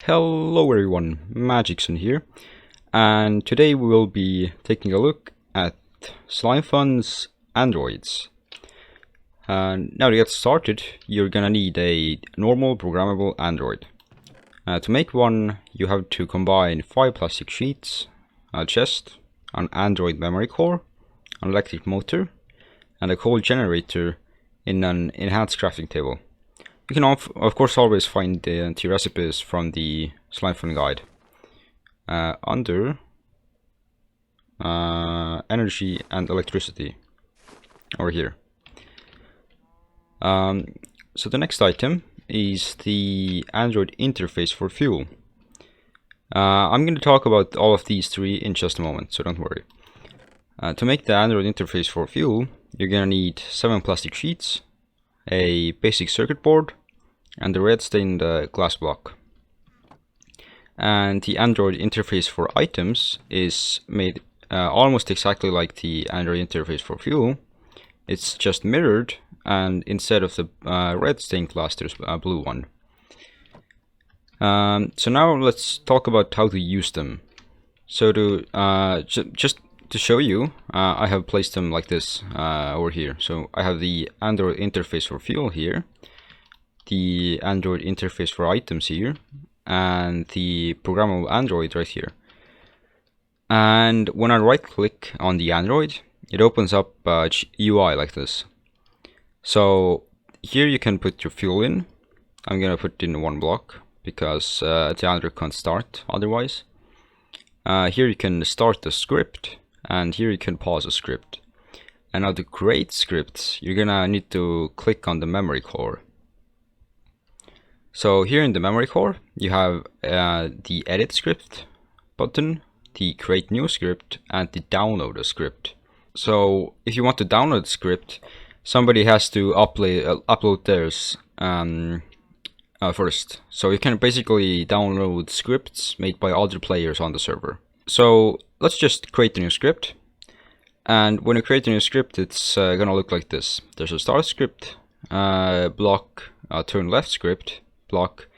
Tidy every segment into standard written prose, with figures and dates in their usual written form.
Hello everyone, Magicson here, and today we will be taking a look at Slimefun's Androids. Now to get started, you're gonna need a normal programmable Android. To make one, you have to combine 5 plastic sheets, a chest, an Android memory core, an electric motor, and a code generator in an enhanced crafting table. You can of course always find the recipes from the Slimefun guide under energy and electricity over here. So the next item is the Android interface for fuel. I'm going to talk about all of these three in just a moment, so don't worry. To make the Android interface for fuel, you're going to need 7 plastic sheets, a basic circuit board, and the red stained glass block. And the Android interface for items is made almost exactly like the Android interface for fuel. It's just mirrored, and instead of the red stained glass, there's a blue one. So now let's talk about how to use them. So to just to show you, I have placed them like this over here. So I have the Android interface for fuel here, the Android interface for items here, and the Programmable Android right here. And when I right click on the Android, it opens up UI like this. So here you can put your fuel in. I'm gonna put in 1 block because the Android can't start otherwise. Here you can start the script, and here you can pause a script. And now to create scripts, you're gonna need to click on the memory core. So here in the memory core, you have the edit script button, the create new script, and the download a script. So if you want to download the script, somebody has to upload theirs first. So you can basically download scripts made by other players on the server. So let's just create a new script. And when you create a new script, it's gonna look like this. There's a start script, block, turn left script, block,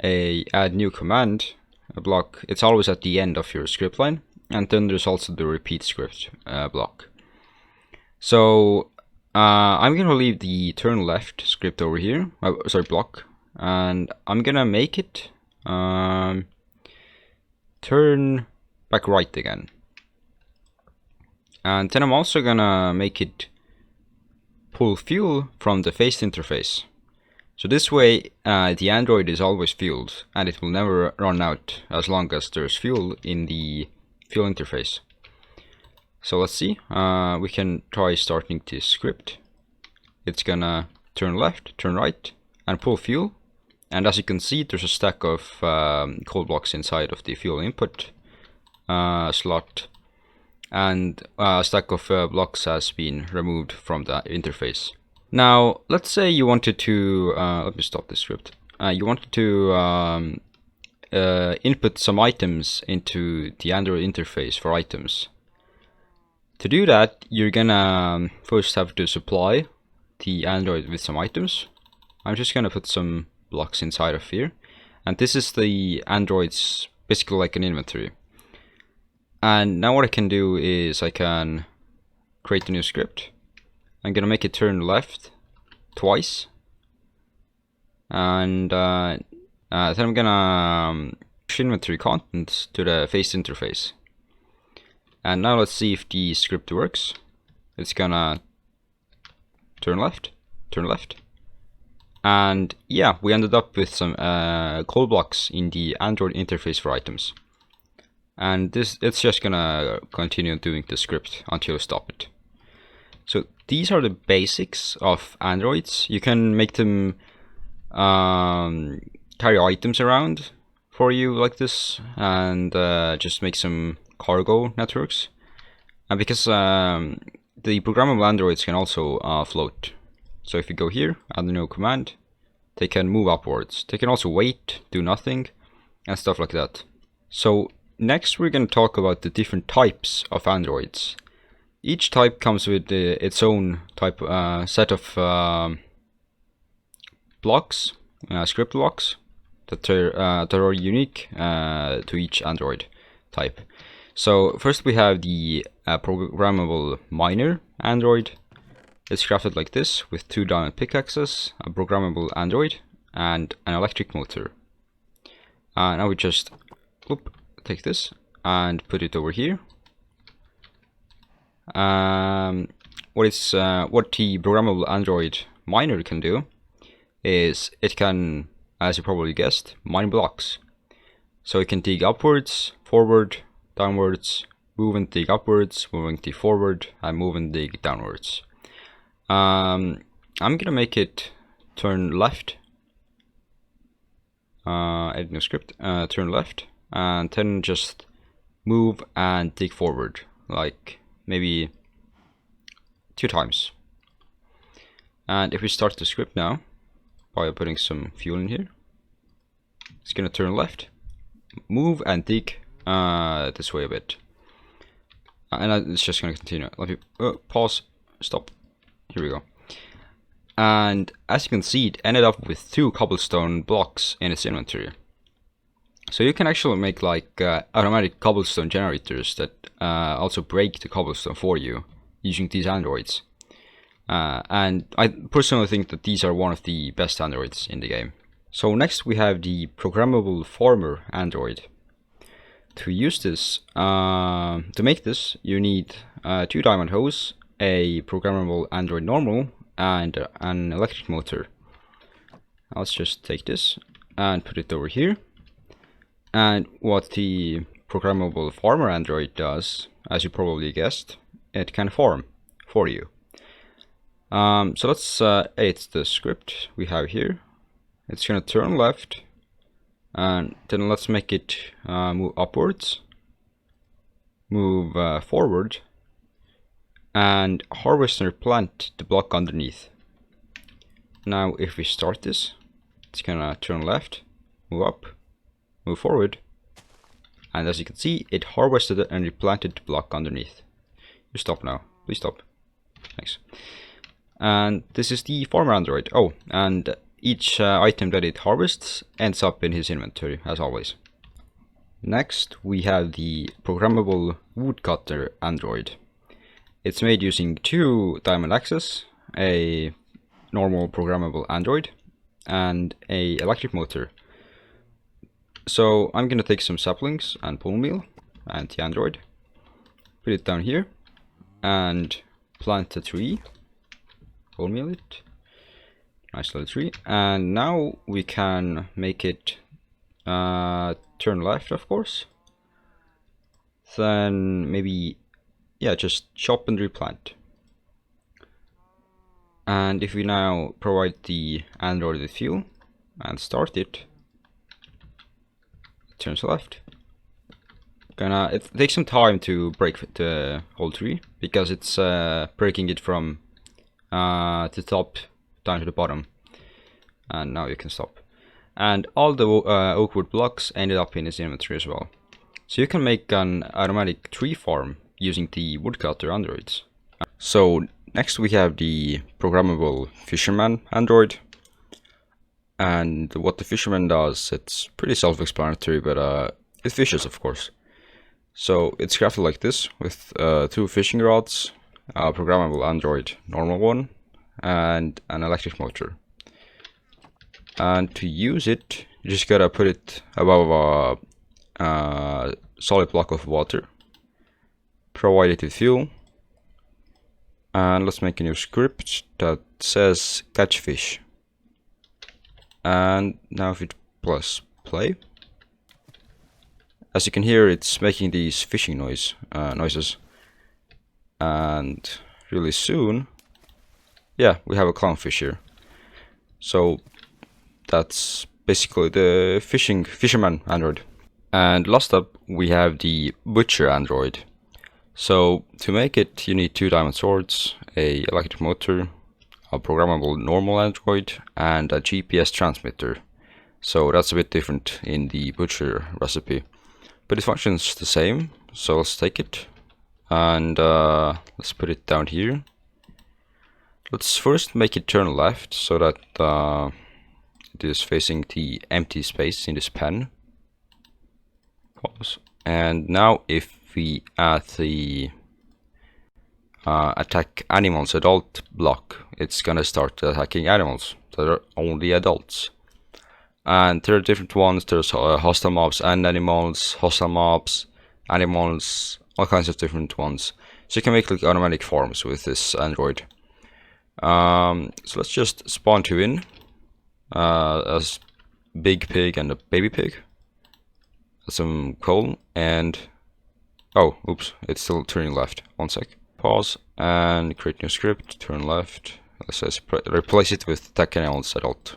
a add new command, a block. It's always at the end of your script line, and then there's also the repeat script block. So I'm gonna leave the turn left script over here, block, and I'm gonna make it turn back right again. And then I'm also gonna make it pull fuel from the face interface. So this way the Android is always fueled, and it will never run out as long as there's fuel in the fuel interface. So let's see, we can try starting this script. It's gonna turn left, turn right, and pull fuel. And as you can see, there's a stack of code blocks inside of the fuel input slot, and a stack of blocks has been removed from the interface. Now, let's say you wanted to, let me stop this script. You wanted to input some items into the Android interface for items. To do that, you're gonna first have to supply the Android with some items. I'm just gonna put some blocks inside of here. And this is the Android's basically like an inventory. And now what I can do is I can create a new script. I'm gonna make it turn left twice, and then I'm gonna push inventory contents to the face interface. And now let's see if the script works. It's gonna turn left, and yeah, we ended up with some code blocks in the Android interface for items. And it's just gonna continue doing the script until you stop it. So these are the basics of Androids. You can make them carry items around for you like this, and just make some cargo networks. And because the programmable Androids can also float. So if you go here, add a new command, they can move upwards. They can also wait, do nothing, and stuff like that. So next we're going to talk about the different types of Androids. Each type comes with its own type set of blocks, script blocks, that are unique to each Android type. So first we have the programmable miner Android. It's crafted like this with 2 diamond pickaxes, a programmable Android, and an electric motor. Now we just take this and put it over here. What the programmable Android miner can do is it can, as you probably guessed, mine blocks. So it can dig upwards, forward, downwards, move and dig upwards, move and dig forward, and move and dig downwards. I'm gonna make it turn left. Edit new script, turn left, and then just move and dig forward, like maybe 2 times. And if we start the script now by putting some fuel in here, it's gonna turn left, move and dig this way a bit, and it's just gonna continue. Let me pause, stop. Here we go. And as you can see, it ended up with 2 cobblestone blocks in its inventory. So you can actually make like automatic cobblestone generators that also break the cobblestone for you using these androids. And I personally think that these are one of the best androids in the game. So next we have the programmable farmer android. To use this, to make this, you need 2 diamond hose, a programmable Android normal, and an electric motor. Let's just take this and put it over here. And what the programmable farmer Android does, as you probably guessed, it can farm for you. So let's edit the script we have here. It's gonna turn left, and then let's make it move upwards, move forward, and harvest and replant the block underneath. Now if we start this, it's gonna turn left, move up, move forward, and as you can see, it harvested and replanted the block underneath. You stop now, please stop. Thanks. And this is the farmer android. Oh, and each item that it harvests ends up in his inventory, as always. Next we have the programmable Woodcutter android. It's made using 2 diamond axes, a normal programmable Android, and a electric motor. So I'm gonna take some saplings and bone meal and the Android, put it down here, and plant a tree. Bone meal it. Nice little tree. And now we can make it turn left, of course. Then maybe, yeah, just chop and replant. And if we now provide the Android with fuel and start it, it turns left. It takes some time to break the whole tree because it's breaking it from the top down to the bottom. And now you can stop. And all the oak wood blocks ended up in his inventory as well. So you can make an automatic tree farm using the Woodcutter androids. So next we have the programmable Fisherman android. And what the Fisherman does, it's pretty self-explanatory, but it fishes, of course. So it's crafted like this with 2 fishing rods, a programmable Android normal one, and an electric motor. And to use it, you just gotta put it above a solid block of water, provide it with fuel, and let's make a new script that says catch fish. And now if it plus play, as you can hear, it's making these fishing noises, and really soon, yeah, we have a clownfish here. So that's basically the Fisherman android. And last up we have the Butcher android. So to make it, you need 2 diamond swords, a electric motor, a programmable normal android, and a GPS transmitter. So that's a bit different in the Butcher recipe, but it functions the same. So let's take it and let's put it down here. Let's first make it turn left so that it is facing the empty space in this pen. Pause. And now if we add the attack animals adult block, it's gonna start attacking animals that are only adults. And there are different ones. There's hostile mobs and animals, hostile mobs, animals, all kinds of different ones. So you can make like automatic farms with this Android. So let's just spawn two in, as big pig and a baby pig. Some coal and oh, oops, it's still turning left. 1 sec. Pause and create new script. Turn left. Let's just replace it with attack animals adult.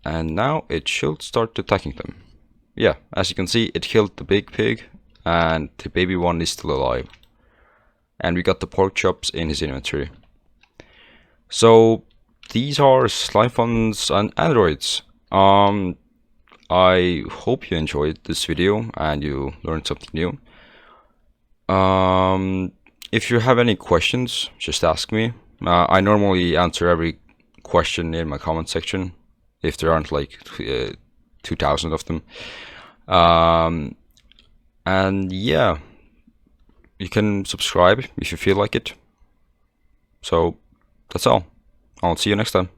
And now it should start attacking them. Yeah, as you can see, it killed the big pig, and the baby one is still alive. And we got the pork chops in his inventory. So these are Slimefuns and Androids. I hope you enjoyed this video and you learned something new. If you have any questions, just ask me. I normally answer every question in my comment section, if there aren't like 2,000 of them. And yeah, you can subscribe if you feel like it. So that's all. I'll see you next time.